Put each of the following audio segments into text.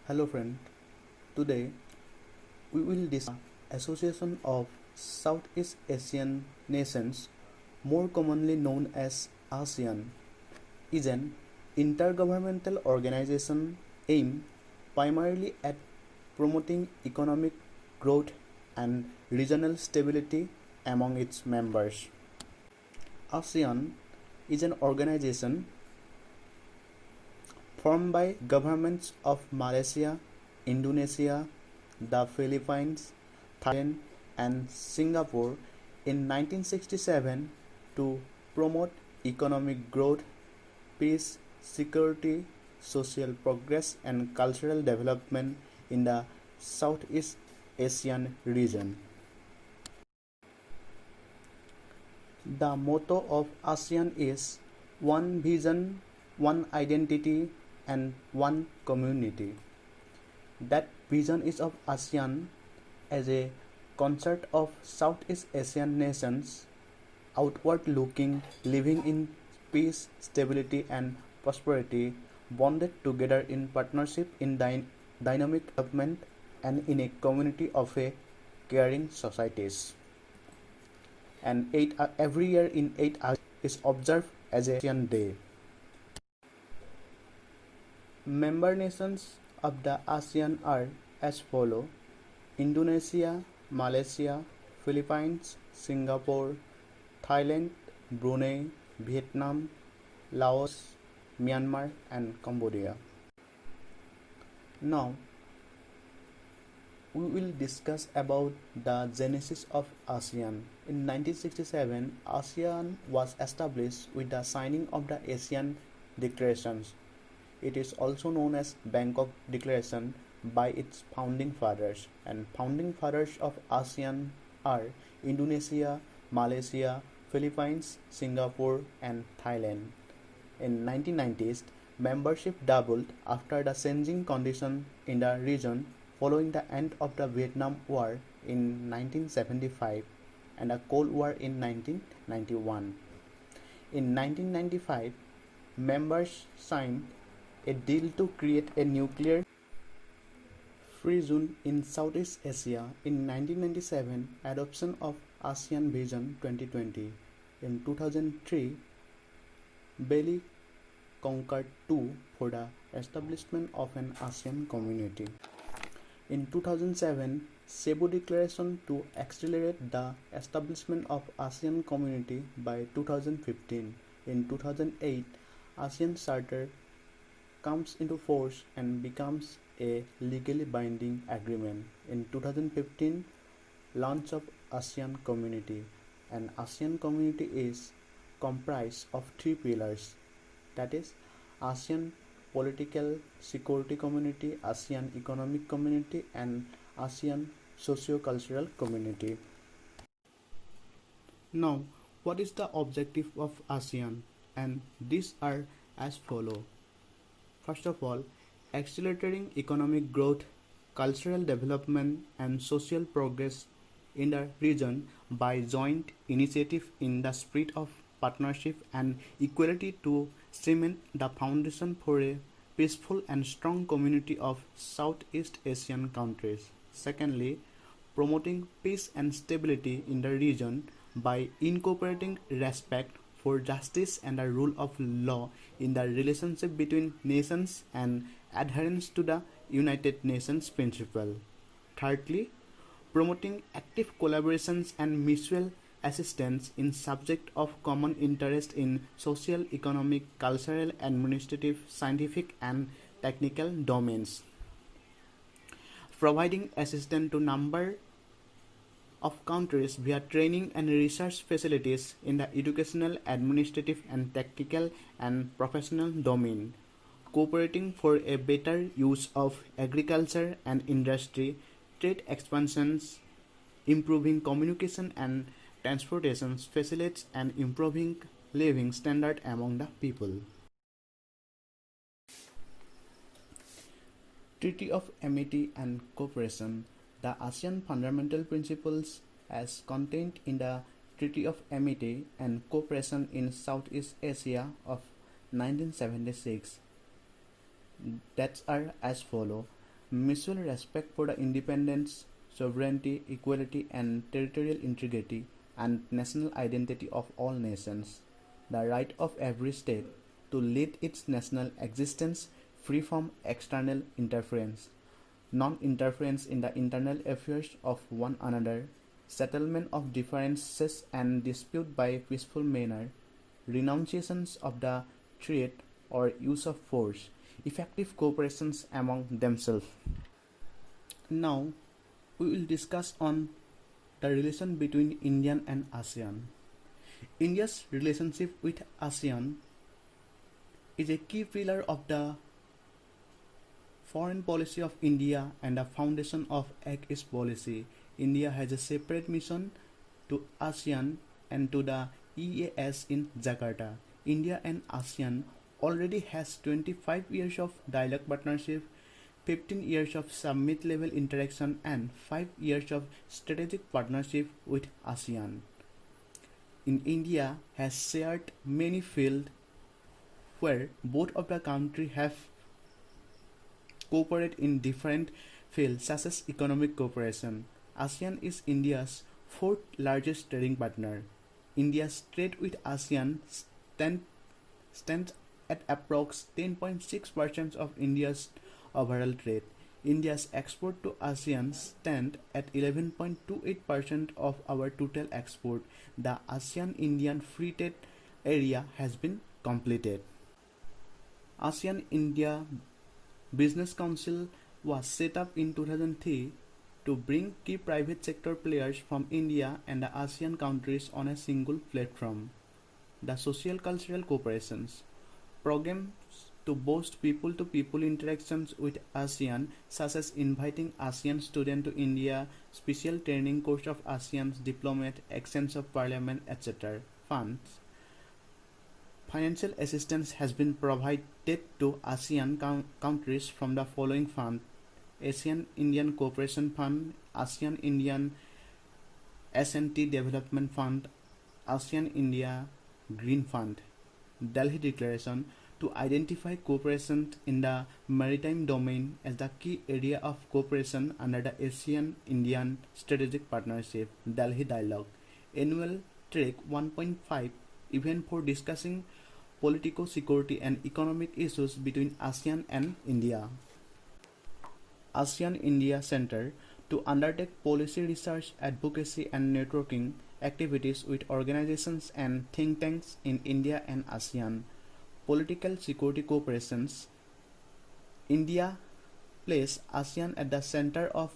Hello friend, today we will discuss Association of Southeast Asian Nations, more commonly known as ASEAN, is an intergovernmental organization aimed primarily at promoting economic growth and regional stability among its members. ASEAN is an organization formed by governments of Malaysia, Indonesia, the Philippines, Thailand, and Singapore in 1967 to promote economic growth, peace, security, social progress, and cultural development in the Southeast Asian region. The motto of ASEAN is One Vision, One Identity, and One Community. That vision is of ASEAN as a concert of Southeast Asian nations, outward looking, living in peace, stability, and prosperity, bonded together in partnership in dynamic development and in a community of a caring societies. And every year in 8 August is observed as a ASEAN Day. Member nations of the ASEAN are as follow: Indonesia, Malaysia, Philippines, Singapore, Thailand, Brunei, Vietnam, Laos, Myanmar, and Cambodia. Now, we will discuss about the genesis of ASEAN. In 1967, ASEAN was established with the signing of the ASEAN Declarations. It is also known as Bangkok Declaration by its founding fathers, and founding fathers of ASEAN are Indonesia, Malaysia, Philippines, Singapore, and Thailand. In 1990s, membership doubled after the changing condition in the region following the end of the Vietnam War in 1975 and the Cold War in 1991. In 1995, members signed a deal to create a nuclear free zone in Southeast Asia. In 1997, adoption of ASEAN Vision 2020. In 2003, Bali conquered 2 for the establishment of an ASEAN community. In 2007, Cebu Declaration to accelerate the establishment of ASEAN community by 2015. In 2008, ASEAN Charter comes into force and becomes a legally binding agreement. In 2015, launch of ASEAN Community. An ASEAN Community is comprised of 3 pillars, that is ASEAN Political Security Community, ASEAN Economic Community, and ASEAN Socio-Cultural Community. Now, what is the objective of ASEAN? And these are as follow. First of all, accelerating economic growth, cultural development, and social progress in the region by joint initiative in the spirit of partnership and equality to cement the foundation for a peaceful and strong community of Southeast Asian countries. Secondly, promoting peace and stability in the region by incorporating respect for justice and the rule of law in the relationship between nations and adherence to the United Nations principle. Thirdly, promoting active collaborations and mutual assistance in subject of common interest in social, economic, cultural, administrative, scientific, and technical domains. Providing assistance to number of countries via training and research facilities in the educational, administrative, and technical and professional domain. Cooperating for a better use of agriculture and industry, trade expansions, improving communication and transportation facilities, and improving living standard among the people. Treaty of Amity and Cooperation. The ASEAN fundamental principles as contained in the Treaty of Amity and Cooperation in Southeast Asia of 1976 that are as follow. mutual respect for the independence, sovereignty, equality, and territorial integrity and national identity of all nations, the right of every state to lead its national existence free from external interference, non-interference in the internal affairs of one another, settlement of differences and dispute by peaceful manner, renunciations of the threat or use of force, effective cooperations among themselves. Now, we will discuss on the relation between India and ASEAN. India's relationship with ASEAN is a key pillar of the foreign policy of India and the foundation of Act East policy. India has a separate mission to ASEAN and to the EAS in Jakarta. India and ASEAN already has 25 years of dialogue partnership, 15 years of summit level interaction and 5 years of strategic partnership with ASEAN. In India has shared many fields where both of the countries have cooperated in different fields such as economic cooperation. ASEAN is India's fourth largest trading partner. India's trade with ASEAN stands at approx 10.6% of India's overall trade. India's export to ASEAN stand at 11.28% of our total export. The ASEAN-Indian Free Trade Area has been completed. ASEAN-India Business Council was set up in 2003 to bring key private sector players from India and the ASEAN countries on a single platform. The social-cultural cooperations programs to boost people-to-people interactions with ASEAN, such as inviting ASEAN students to India, special training course of ASEAN's diplomat, exchange of parliament, etc. Funds. Financial assistance has been provided to ASEAN countries from the following funds: ASEAN-Indian Cooperation Fund, ASEAN-Indian S&T Development Fund, ASEAN-India Green Fund. Delhi Declaration to identify cooperation in the maritime domain as the key area of cooperation under the ASEAN-Indian Strategic Partnership. Delhi Dialogue. Annual Track 1.5 event for discussing political security and economic issues between ASEAN and India. ASEAN-India Center to undertake policy research, advocacy and networking activities with organizations and think tanks in India and ASEAN. Political security cooperations. India places ASEAN at the center of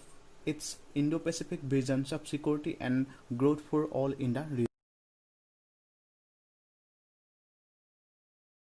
its Indo-Pacific visions of security and growth for all in the region.